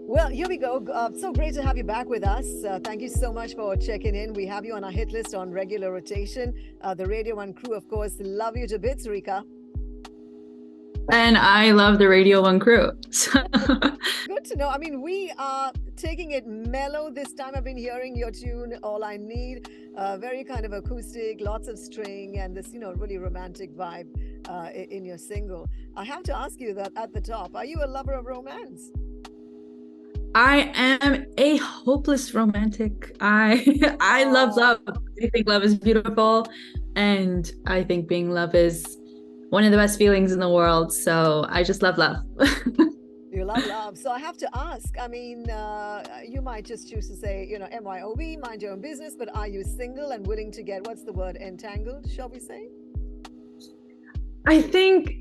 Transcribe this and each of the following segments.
Well, here we go. So great to have you back with us. Thank you so much for checking in. We have you on our hit list on regular rotation. The Radio 1 crew, of course, love you to bits, Rika. And I love the Radio 1 crew. Good to know. I mean, we are taking it mellow this time. I've been hearing your tune, All I Need, very kind of acoustic, lots of string, and this, really romantic vibe in your single. I have to ask you that at the top, are you a lover of romance? I am a hopeless romantic. I love love. I think love is beautiful, and I think being love is one of the best feelings in the world. So I just love love. You love love. So I have to ask, I mean, you might just choose to say, MYOB, mind your own business, but are you single and willing to get, what's the word, entangled, shall we say? I think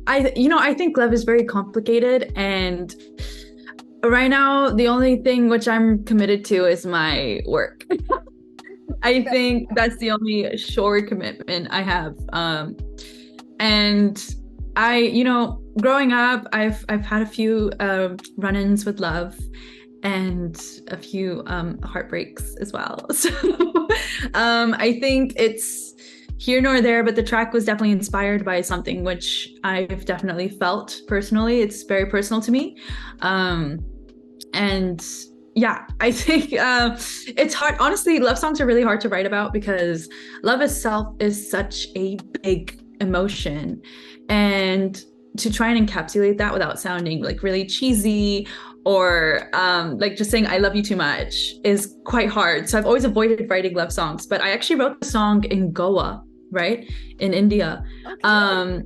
I think love is very complicated, and right now the only thing which I'm committed to is my work. I think that's the only sure commitment I have. And growing up, I've had a few run-ins with love and a few heartbreaks as well. So I think it's here nor there, but the track was definitely inspired by something which I've definitely felt personally. It's very personal to me. And yeah, I think it's hard. Honestly, love songs are really hard to write about because love itself is such a big emotion. And to try and encapsulate that without sounding like really cheesy or like just saying I love you too much is quite hard. So I've always avoided writing love songs, but I actually wrote the song in Goa, right? In India. Okay.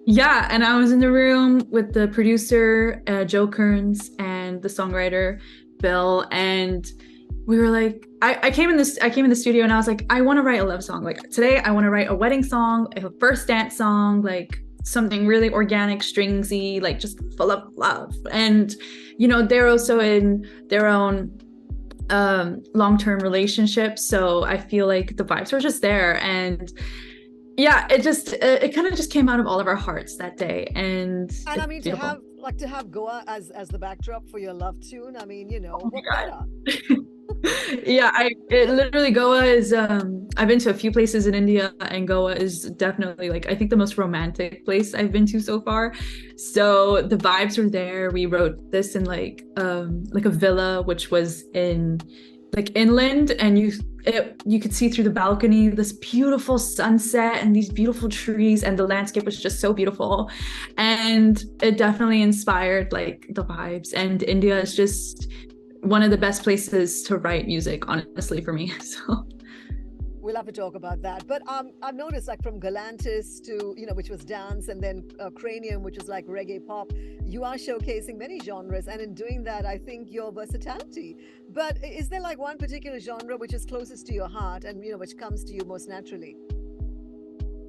And I was in the room with the producer, Joe Kearns, and the songwriter, Bill, and we were like, I came in the studio and I was like, I want to write a love song. Like today I want to write a wedding song, a first dance song, like something really organic, stringsy, like just full of love. And they're also in their own long-term relationships, so I feel like the vibes were just there. And yeah, it kind of just came out of all of our hearts that day. And I mean, to have Goa as the backdrop for your love tune, I mean, what better? Yeah, it literally, Goa is I've been to a few places in India, and Goa is definitely like I think the most romantic place I've been to so far. So the vibes were there. We wrote this in like a villa which was in like inland, and you could see through the balcony this beautiful sunset and these beautiful trees, and the landscape was just so beautiful. And it definitely inspired like the vibes, and India is just one of the best places to write music, honestly, for me. So we'll have to talk about that. But I've noticed like from Galantis to, which was dance, and then Cranium, which is like reggae pop, you are showcasing many genres. And in doing that, I think your versatility. But is there like one particular genre which is closest to your heart and, which comes to you most naturally?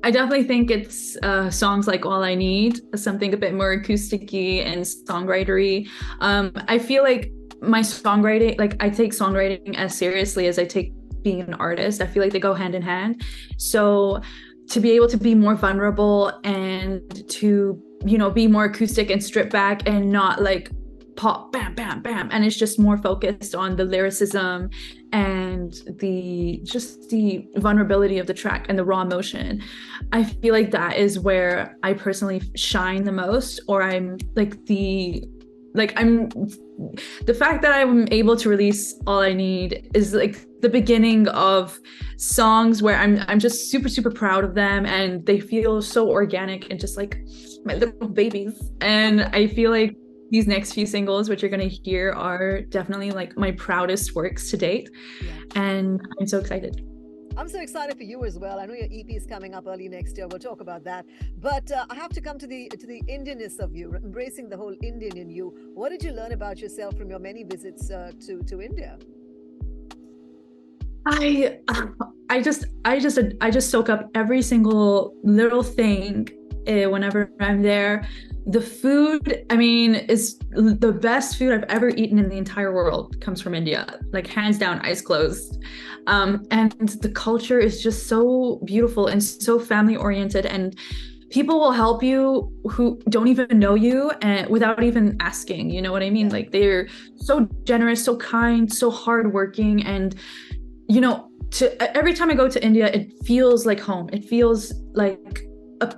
I definitely think it's songs like All I Need, something a bit more acoustic-y and songwritery. I feel like my songwriting, like I take songwriting as seriously as I take being an artist. I feel like they go hand in hand. So to be able to be more vulnerable and to, be more acoustic and strip back and not like pop, bam, bam, bam. And it's just more focused on the lyricism and the vulnerability of the track and the raw emotion. I feel like that is where I personally shine the most, or I'm like the fact that I'm able to release All I Need is like the beginning of songs where I'm just super, super proud of them, and they feel so organic and just like my little babies. And I feel like these next few singles, which you're going to hear, are definitely like my proudest works to date. Yeah. And I'm so excited. I'm so excited for you as well. I know your EP is coming up early next year. We'll talk about that. But I have to come to the Indianness of you, embracing the whole Indian in you. What did you learn about yourself from your many visits to India? I just soak up every single little thing whenever I'm there. The food, I mean, is the best food I've ever eaten in the entire world comes from India, like hands down, eyes closed. And the culture is just so beautiful and so family oriented and people will help you who don't even know you and without even asking, you know what I mean? Yeah. Like they're so generous, so kind, so hardworking. And, you know, every time I go to India, it feels like home. It feels like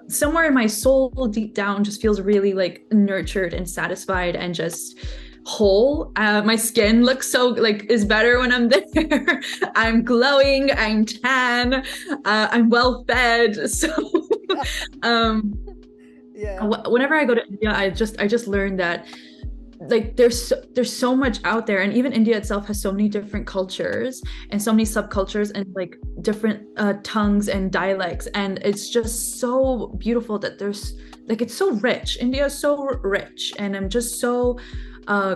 somewhere in my soul deep down just feels really like nurtured and satisfied and just whole. My skin looks so like is better when I'm there. I'm glowing, I'm tan, I'm well fed. So um Yeah. whenever I go to India, I just learned that like there's so much out there, and even India itself has so many different cultures and so many subcultures and like different tongues and dialects, and it's just so beautiful that there's like it's so rich. India is so rich, and I'm just so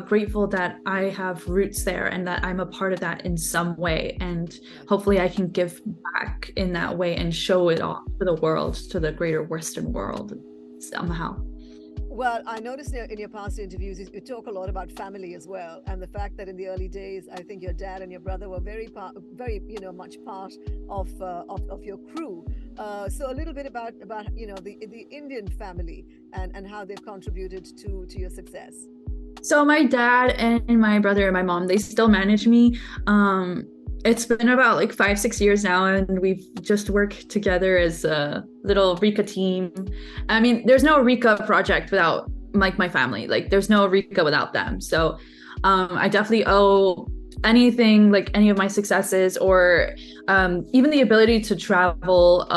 grateful that I have roots there and that I'm a part of that in some way, and hopefully I can give back in that way and show it off to the world, to the greater Western world somehow. Well, I noticed in your past interviews, you talk a lot about family as well, and the fact that in the early days, I think your dad and your brother were very, much part of your crew. So a little bit about the Indian family and how they've contributed to your success. So my dad and my brother and my mom, they still manage me. It's been about like 5, 6 years now, and we've just worked together as a little RIKA team. I mean, there's no RIKA project without like my family. Like there's no RIKA without them. So I definitely owe anything, like any of my successes or even the ability to travel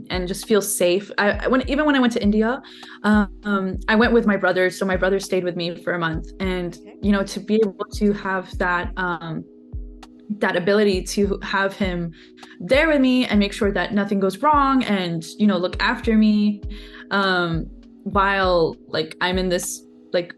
and just feel safe. Even when I went to India, I went with my brother. So my brother stayed with me for a month, and you know, to be able to have that ability to have him there with me and make sure that nothing goes wrong and, you know, look after me while like I'm in this like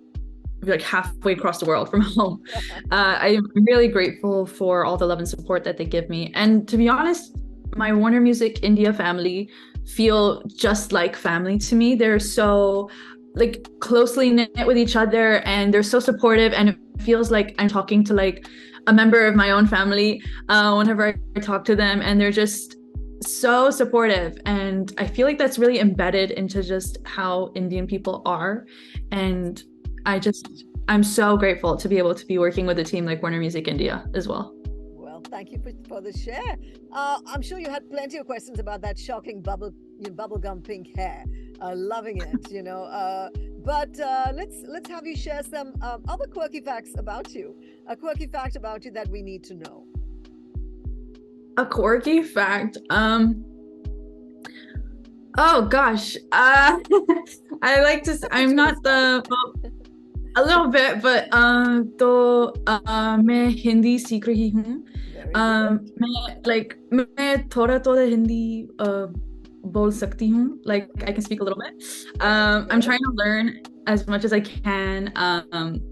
halfway across the world from home. I'm really grateful for all the love and support that they give me. And to be honest, my Warner Music India family feel just like family to me. They're so like closely knit with each other, and they're so supportive, and it feels like I'm talking to like a member of my own family whenever I talk to them, and they're just so supportive. And I feel like that's really embedded into just how Indian people are. And I'm so grateful to be able to be working with a team like Warner Music India as well. Well, thank you for the share. I'm sure you had plenty of questions about that shocking bubblegum pink hair. Loving it, But let's have you share some other quirky facts about you. A quirky fact about you that we need to know. A quirky fact. Oh gosh. I like to. I'm not the. A little bit, but तो मैं हिंदी सीख रही हूँ. मैं थोड़ा थोड़ा हिंदी बोल सकती हूँ. Like I can speak a little bit. I'm trying to learn as much as I can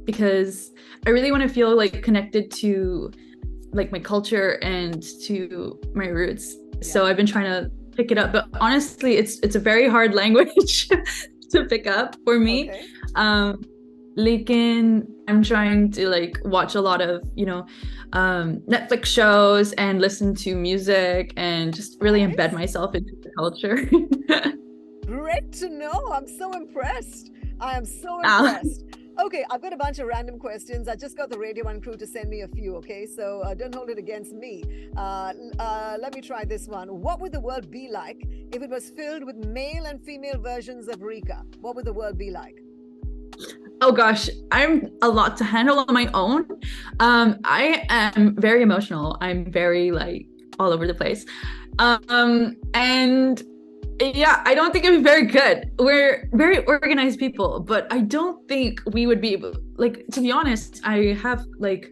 because I really want to feel like connected to like my culture and to my roots. So I've been trying to pick it up, but honestly, it's a very hard language to pick up for me. Lekin I'm trying to like watch a lot of, Netflix shows and listen to music and just really embed myself into the culture. Great to know. I'm so impressed. I am so impressed. Okay, I've got a bunch of random questions. I just got the Radio 1 crew to send me a few, okay? So don't hold it against me. Let me try this one. What would the world be like if it was filled with male and female versions of Rika? What would the world be like? Oh gosh, I'm a lot to handle on my own. I am very emotional. I'm very like all over the place. And yeah, I don't think it'd be very good. We're very organized people, but I don't think we would be able, like, to be honest, I have like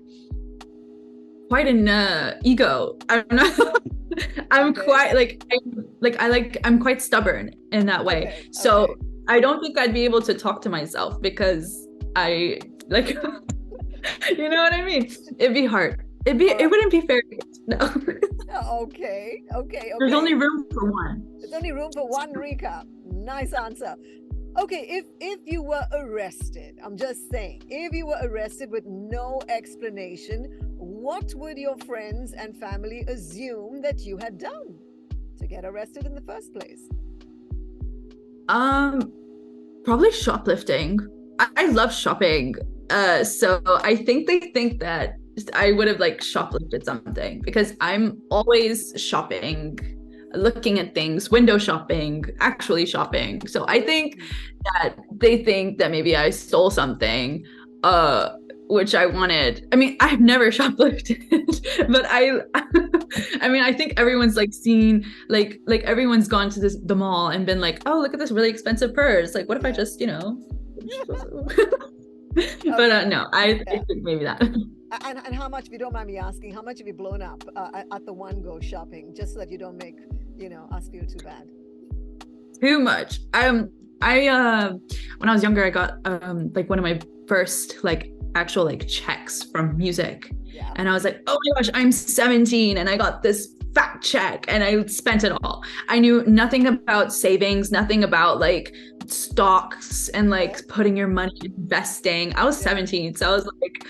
quite an ego. I don't know. I'm quite I'm quite stubborn in that way. So I don't think I'd be able to talk to myself because I like, you know what I mean? It'd be hard. It wouldn't be fair. No. Okay. There's only room for one. There's only room for one Rika. Nice answer. Okay, if you were arrested, I'm just saying, if you were arrested with no explanation, what would your friends and family assume that you had done to get arrested in the first place? Um, Probably shoplifting. I love shopping. So I think they think that I would have like shoplifted something because I'm always shopping, looking at things, window shopping, actually shopping. So I think that they think that maybe I stole something, which I wanted. I mean, I've never shoplifted, but I mean, I think everyone's like seen, like everyone's gone to the mall and been like, oh, look at this really expensive purse. Like, what if I just, but no, I think maybe that. And how much, if you don't mind me asking, how much have you blown up at the one go shopping, just so that you don't make, us feel too bad? Too much. I when I was younger, I got like one of my first like actual like checks from music. Yeah. And I was like, oh my gosh, I'm 17 and I got this fat check and I spent it all. I knew nothing about savings, nothing about like stocks and like putting your money investing. I was 17, so I was like,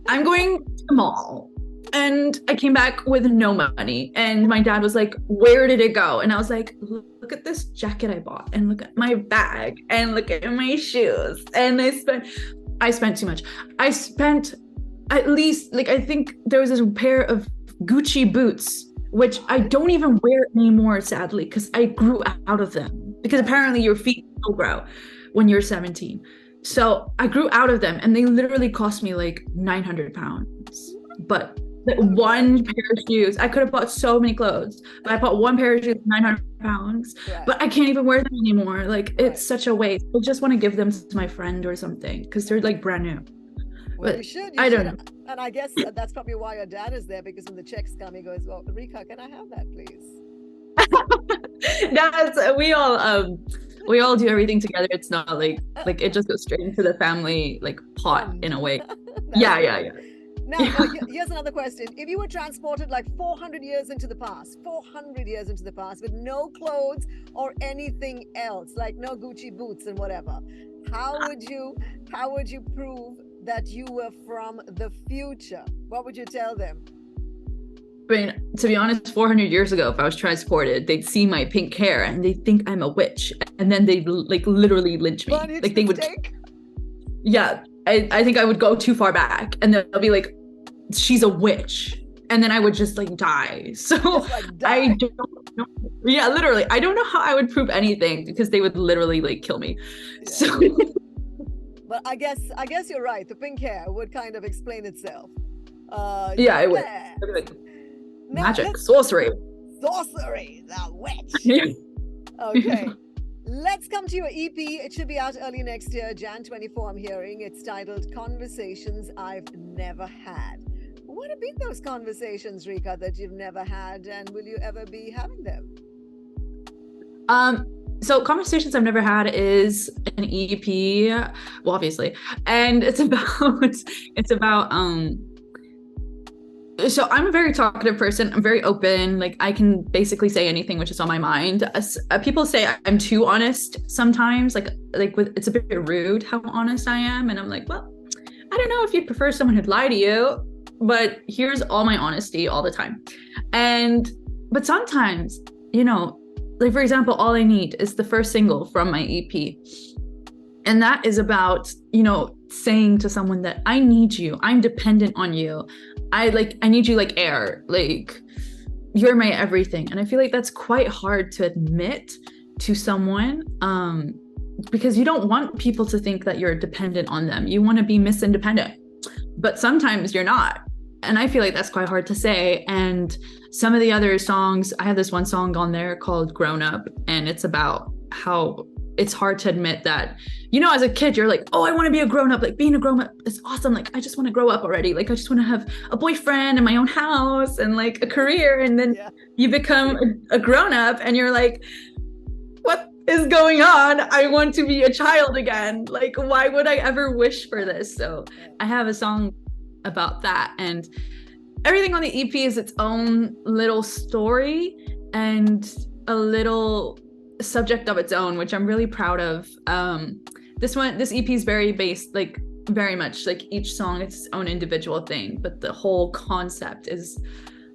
I'm going to the mall. And I came back with no money. And my dad was like, where did it go? And I was like, look at this jacket I bought and look at my bag and look at my shoes. And I spent too much. I spent at least, like, I think there was this pair of Gucci boots, which I don't even wear anymore, sadly, because I grew out of them. Because apparently your feet will grow when you're 17. So I grew out of them and they literally cost me like 900 pounds. But one pair of shoes, I could have bought so many clothes, but I bought one pair of shoes, 900 pounds, but I can't even wear them anymore. Like, it's such a waste. I just want to give them to my friend or something because they're like brand new. Well, but you should. I don't know. And I guess that's probably why your dad is there, because when the checks come, he goes, well, Rika, can I have that, please? We all do everything together. It's not like it just goes straight into the family like pot in a way. Yeah. Now, here's another question. If you were transported like 400 years into the past, with no clothes or anything else, like no Gucci boots and whatever, how would you prove that you were from the future? What would you tell them? I mean, to be honest, 400 years ago, if I was transported, they'd see my pink hair and they think I'm a witch, and then they'd like literally lynch me. Like they would. Yeah, I think I would go too far back, and they'll be like, she's a witch, and then I would just like die. So I don't know. Yeah, literally, I don't know how I would prove anything because they would literally like kill me. Yeah. So but I guess you're right. The pink hair would kind of explain itself. Yeah, it would. Like, magic, sorcery, the witch. Okay. Let's come to your EP. It should be out early next year, Jan 24, I'm hearing. It's titled Conversations I've Never Had. What have been those conversations, Rika, that you've never had, and will you ever be having them? So Conversations I've Never Had is an EP, well, obviously, and it's about so I'm a very talkative person. I'm very open. Like I can basically say anything which is on my mind. People say I'm too honest sometimes. It's a bit rude how honest I am, and I'm like, well, I don't know if you'd prefer someone who'd lie to you, but here's all my honesty all the time. But sometimes, like for example, All I Need is the first single from my EP. And that is about, saying to someone that I need you, I'm dependent on you. I need you like air, like you're my everything. And I feel like that's quite hard to admit to someone, because you don't want people to think that you're dependent on them. You want to be Miss Independent, but sometimes you're not. And I feel like that's quite hard to say. And some of the other songs, I have this one song on there called Grown Up, and it's about how it's hard to admit that, as a kid, you're like, oh, I want to be a grown up. Like being a grown up is awesome. Like, I just want to grow up already. Like, I just want to have a boyfriend and my own house and like a career. And then you become a grown up and you're like, what is going on? I want to be a child again. Like, why would I ever wish for this? So I have a song about that, and everything on the EP is its own little story and a little subject of its own, which I'm really proud of. This EP is very based, like very much like each song it's its own individual thing, but the whole concept is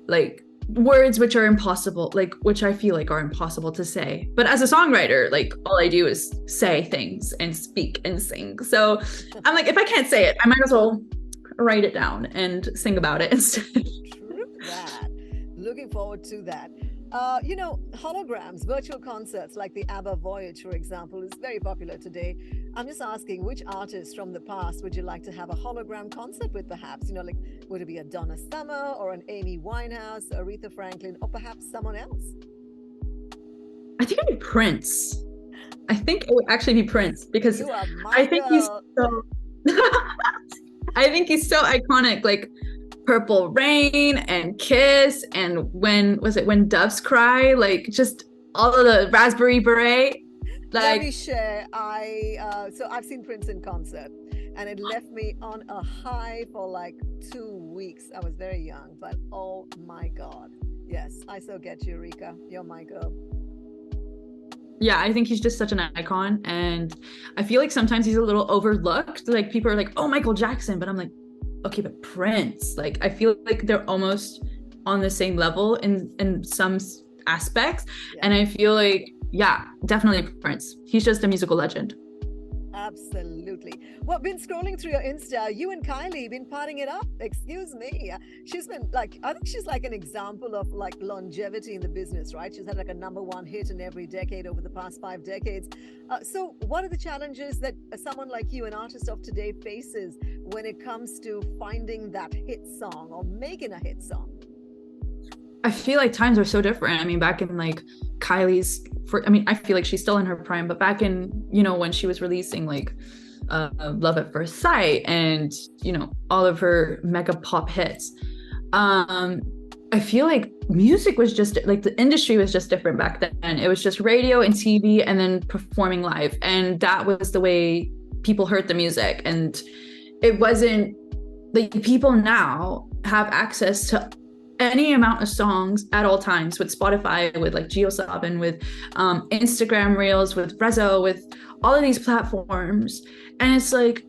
like words which are impossible, like which I feel like are impossible to say. But as a songwriter, like all I do is say things and speak and sing. So I'm like, if I can't say it, I might as well write it down and sing about it instead. True that. Looking forward to that. Holograms, virtual concerts like the ABBA Voyage, for example, is very popular today. I'm just asking, which artists from the past would you like to have a hologram concert with, perhaps? Like, would it be a Donna Summer or an Amy Winehouse, Aretha Franklin, or perhaps someone else? I think it'd be Prince. I think it would actually be Prince because You are my I think he's girl. so I think he's so iconic. Like Purple Rain and Kiss and when Doves Cry, like just all of the Raspberry Beret. Let me Like share. So I've seen Prince in concert, and it left me on a high for like 2 weeks. I was very young, but oh my God. Yes, I so get you, Rika. You're my girl. yeah, I think he's just such an icon. And I feel like sometimes he's a little overlooked. Like people are like, oh, Michael Jackson, but I'm like, okay, but Prince, like I feel like they're almost on the same level in some aspects. Yeah. And I feel like, yeah, definitely Prince. He's just a musical legend. Absolutely. Well, been scrolling through your Insta. You and Kylie been partying it up. Excuse me. She's been like, I think she's like an example of like longevity in the business, right? She's had like a #1 hit in every decade over the past 5 decades. So, what are the challenges that someone like you, an artist of today, faces when it comes to finding that hit song or making a hit song? I feel like times are so different. I mean, back in like Kylie's, I feel like she's still in her prime, but back in, when she was releasing like Love at First Sight and, all of her mega pop hits, I feel like music was just like the industry was just different back then. It was just radio and TV and then performing live. And that was the way people heard the music. And it wasn't like people now have access to any amount of songs at all times with Spotify, with like JioSaavn, with Instagram Reels, with Rezo, with all of these platforms. And it's like,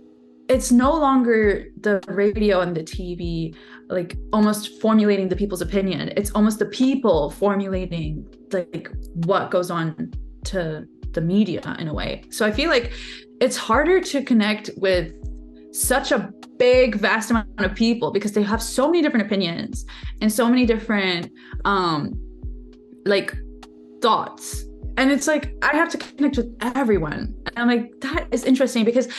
it's no longer the radio and the TV, like almost formulating the people's opinion. It's almost the people formulating like what goes on to the media in a way. So I feel like it's harder to connect with such a big, vast amount of people because they have so many different opinions and so many different like thoughts. And it's like, I have to connect with everyone. And I'm like, that is interesting because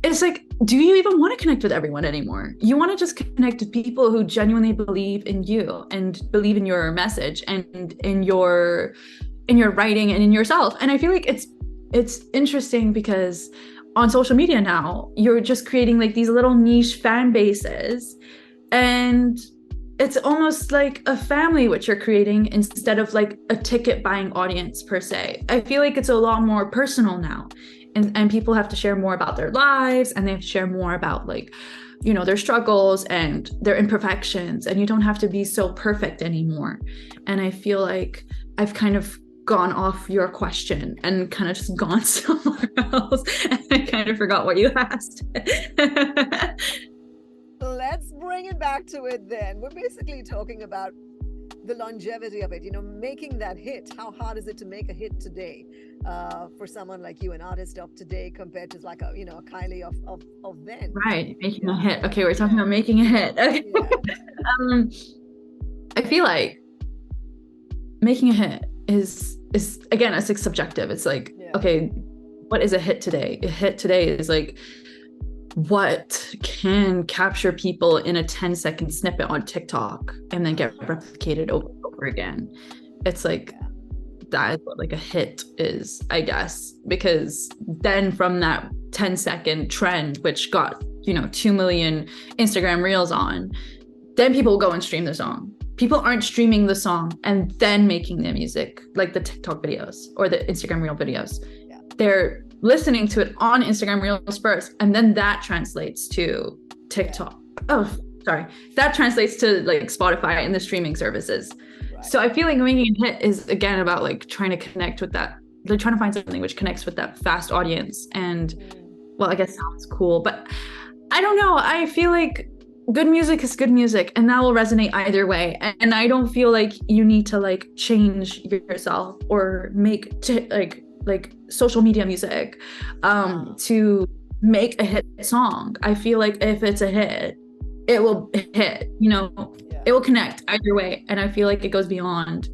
it's like, do you even want to connect with everyone anymore? You want to just connect with people who genuinely believe in you and believe in your message and in your writing and in yourself. And I feel like it's interesting because on social media now, you're just creating like these little niche fan bases, and it's almost like a family which you're creating instead of like a ticket buying audience per se. I feel like it's a lot more personal now, and people have to share more about their lives, and they have to share more about like, their struggles and their imperfections, and you don't have to be so perfect anymore. And I feel like I've kind of gone off your question and kind of just gone somewhere else, and I kind of forgot what you asked. Let's bring it back to it then. We're basically talking about the longevity of it, making that hit. How hard is it to make a hit today for someone like you, an artist of today, compared to like a Kylie of then? Right, making a hit. Okay, we're talking about making a hit. Okay. Yeah. I feel like making a hit is again, it's like subjective. It's like, okay, what is a hit today? A hit today is like what can capture people in a 10-second snippet on TikTok and then get replicated over and over again. It's like that is what like a hit is, I guess, because then from that 10-second trend, which got 2 million Instagram Reels on, then people will go and stream the song. People aren't streaming the song and then making the music, like the TikTok videos or the Instagram Reel videos. Yeah. They're listening to it on Instagram Reels first, and then that translates to TikTok. Yeah. Oh, sorry. That translates to like Spotify and the streaming services. Right. So I feel like making a hit is again about like trying to connect with that. They're trying to find something which connects with that fast audience. And well, I guess sounds cool, but I don't know. I feel like good music is good music, and that will resonate either way. And I don't feel like you need to like change yourself or make like social media music to make a hit song. I feel like if it's a hit, it will hit, you know, Yeah. it will connect either way. And I feel like it goes beyond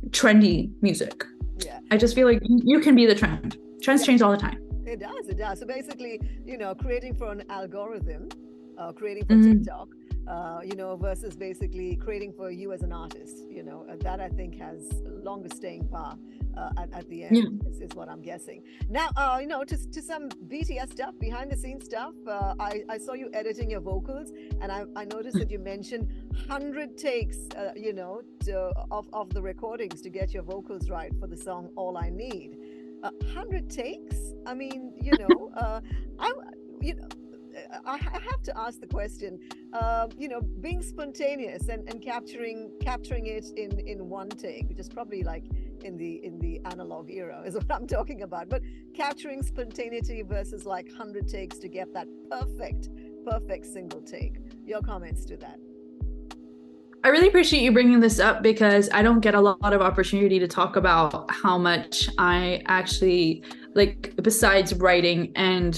trendy music. Yeah. I just feel like you can be the trend. Trends change all the time. It does. It does. So basically, you know, creating for an algorithm, creating for Mhm. TikTok, you know, versus basically creating for you as an artist, you know, that I think has longer staying power at the Yeah. end, is what I'm guessing. Now, you know, to some BTS stuff, behind the scenes stuff, I saw you editing your vocals, and I noticed that you mentioned 100 takes, you know, of the recordings to get your vocals right for the song All I Need. 100 takes? I mean, you know, you know, I have to ask the question. You know, being spontaneous and capturing it in one take, which is probably like in the analog era, is what I'm talking about. But capturing spontaneity versus like 100 takes to get that perfect single take. Your comments to that? I really appreciate you bringing this up because I don't get a lot of opportunity to talk about how much I actually like, besides writing and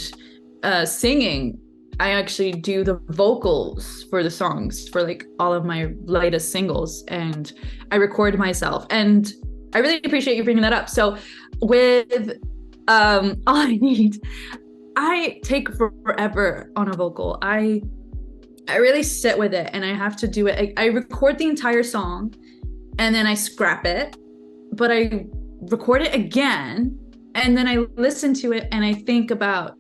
singing, I actually do the vocals for the songs for like all of my latest singles, and I record myself. And I really appreciate you bringing that up. So with All I Need, I take forever on a vocal. I really sit with it, and I have to do it. I record the entire song and then I scrap it, but I record it again, and then I listen to it and I think about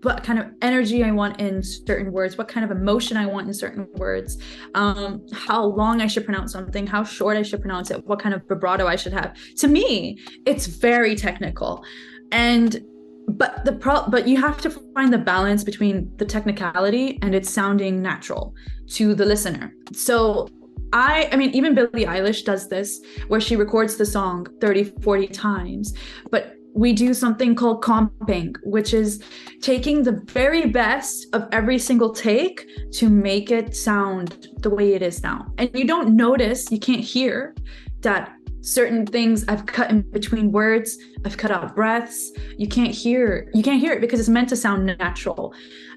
what kind of energy I want in certain words, what kind of emotion I want in certain words, how long I should pronounce something, how short I should pronounce it, what kind of vibrato I should have. To me, it's very technical. And but you have to find the balance between the technicality and it sounding natural to the listener. So I mean, even Billie Eilish does this, where she records the song 30, 40 times, but we do something called comping, which is taking the very best of every single take to make it sound the way it is now. And you don't notice, you can't hear that certain things I've cut in between words, I've cut out breaths. You can't hear it because it's meant to sound natural.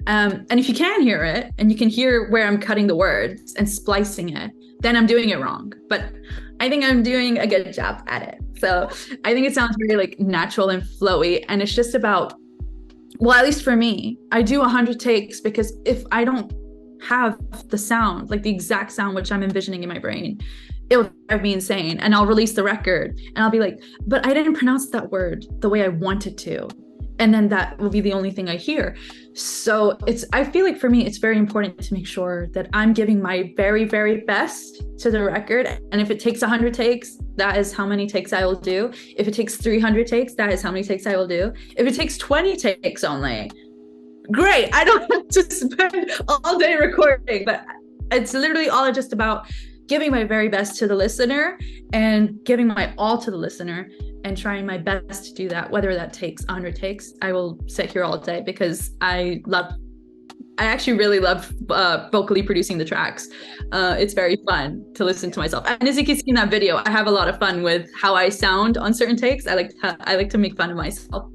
And if you can hear it and you can hear where I'm cutting the words and splicing it, then I'm doing it wrong. But I think I'm doing a good job at it. So I think it sounds really like natural and flowy. And it's just about, well, at least for me, I do 100 takes because if I don't have the sound, like the exact sound which I'm envisioning in my brain, it'll drive me insane. And I'll release the record and I'll be like, but I didn't pronounce that word the way I wanted to. And then that will be the only thing I hear. So I feel like for me, it's very important to make sure that I'm giving my very, very best to the record. And if it takes 100 takes, that is how many takes I will do. If it takes 300 takes, that is how many takes I will do. If it takes 20 takes only, great. I don't have to spend all day recording, but it's literally all just about giving my very best to the listener and giving my all to the listener and trying my best to do that. Whether that takes 100 takes, I will sit here all day because I actually really love vocally producing the tracks. It's very fun to listen to myself. And as you can see in that video, I have a lot of fun with how I sound on certain takes. I like to make fun of myself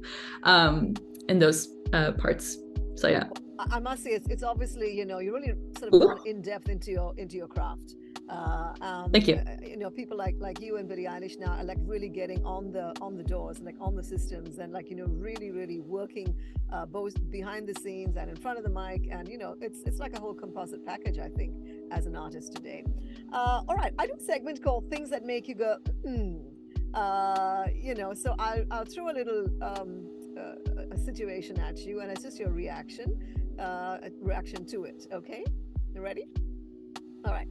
in those parts. So yeah. I must say it's obviously, you know, you really sort of gone in depth into your craft. Thank you. You know, people like you and Billie Eilish now are like really getting on the doors, like on the systems, and like, you know, really working both behind the scenes and in front of the mic, and you know, it's like a whole composite package, I think, as an artist today. All right, I do a segment called Things That Make You Go, you know, so I'll throw a little a situation at you, and it's just your reaction to it. Okay, you ready? All right.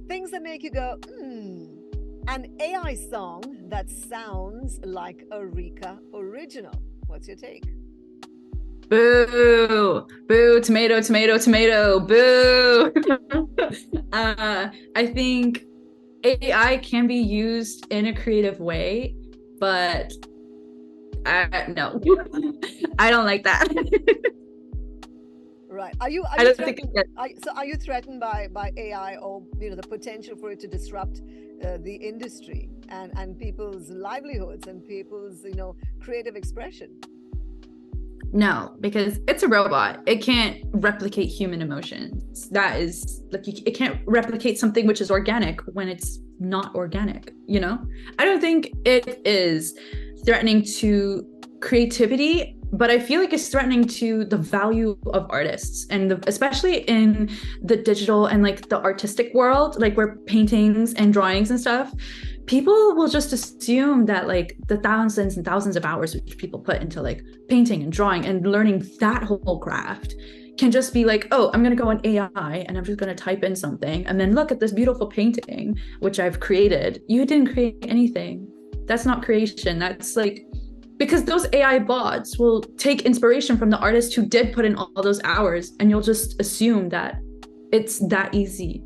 Things that make you go, an AI song that sounds like a RIKA original. What's your take? Boo, boo, tomato, tomato, tomato, boo. I think AI can be used in a creative way, but no, I don't like that. Right. Are you I you don't think threatened? Are you threatened by AI, or the potential for it to disrupt the industry and people's livelihoods and people's creative expression? no, because it's a robot. It can't replicate human emotions. That is like it can't replicate something which is organic when it's not organic, you know? I don't think it is threatening to creativity, but I feel like it's threatening to the value of artists, and especially in the digital and like the artistic world, like where paintings and drawings and stuff, people will just assume that like the thousands and thousands of hours which people put into like painting and drawing and learning that whole craft can just be like, oh, I'm going to go on AI and I'm just going to type in something and then look at this beautiful painting which I've created. You didn't create anything. That's not creation. That's like, because those AI bots will take inspiration from the artist who did put in all those hours, and you'll just assume that it's that easy.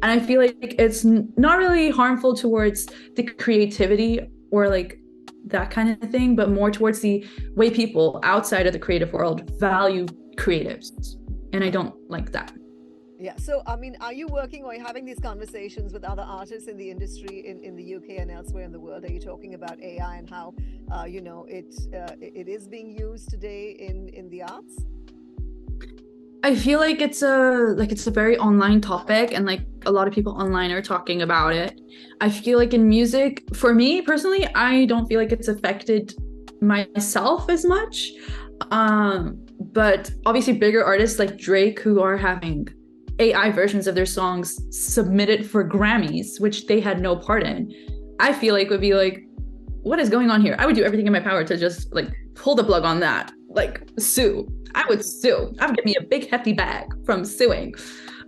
And I feel like it's not really harmful towards the creativity or like that kind of thing, but more towards the way people outside of the creative world value creatives. And I don't like that. Yeah. So, I mean, are you working or having these conversations with other artists in the industry in the UK and elsewhere in the world? Are you talking about AI and how, it is being used today in the arts? I feel like it's a very online topic, and like a lot of people online are talking about it. I feel like in music, for me personally, I don't feel like it's affected myself as much. But obviously bigger artists like Drake, who are having AI versions of their songs submitted for Grammys, which they had no part in, I feel like would be like, what is going on here? I would do everything in my power to just like pull the plug on that, like sue. I would sue. I would get me a big hefty bag from suing.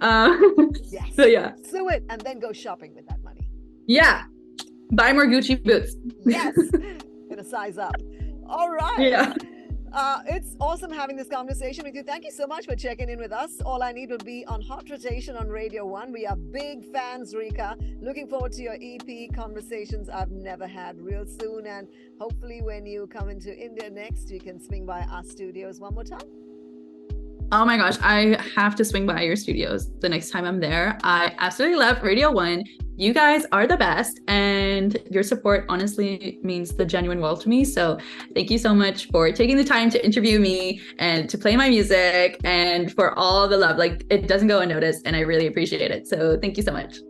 Yes. So yeah. Sue it and then go shopping with that money. Yeah. Buy more Gucci boots. Yes. Gonna size up. All right. Yeah. It's awesome having this conversation with you. Thank you so much for checking in with us. All I Need will be on Hot Rotation on Radio 1. We are big fans, Rika. Looking forward to your EP, Conversations I've Never Had, real soon. And hopefully when you come into India next, you can swing by our studios one more time. Oh my gosh, I have to swing by your studios the next time I'm there. I absolutely love Radio 1. You guys are the best, and your support honestly means the genuine world to me. So thank you so much for taking the time to interview me and to play my music and for all the love. Like, it doesn't go unnoticed, and I really appreciate it. So thank you so much.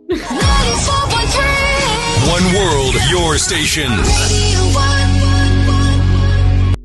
One world, your station. Radio 1.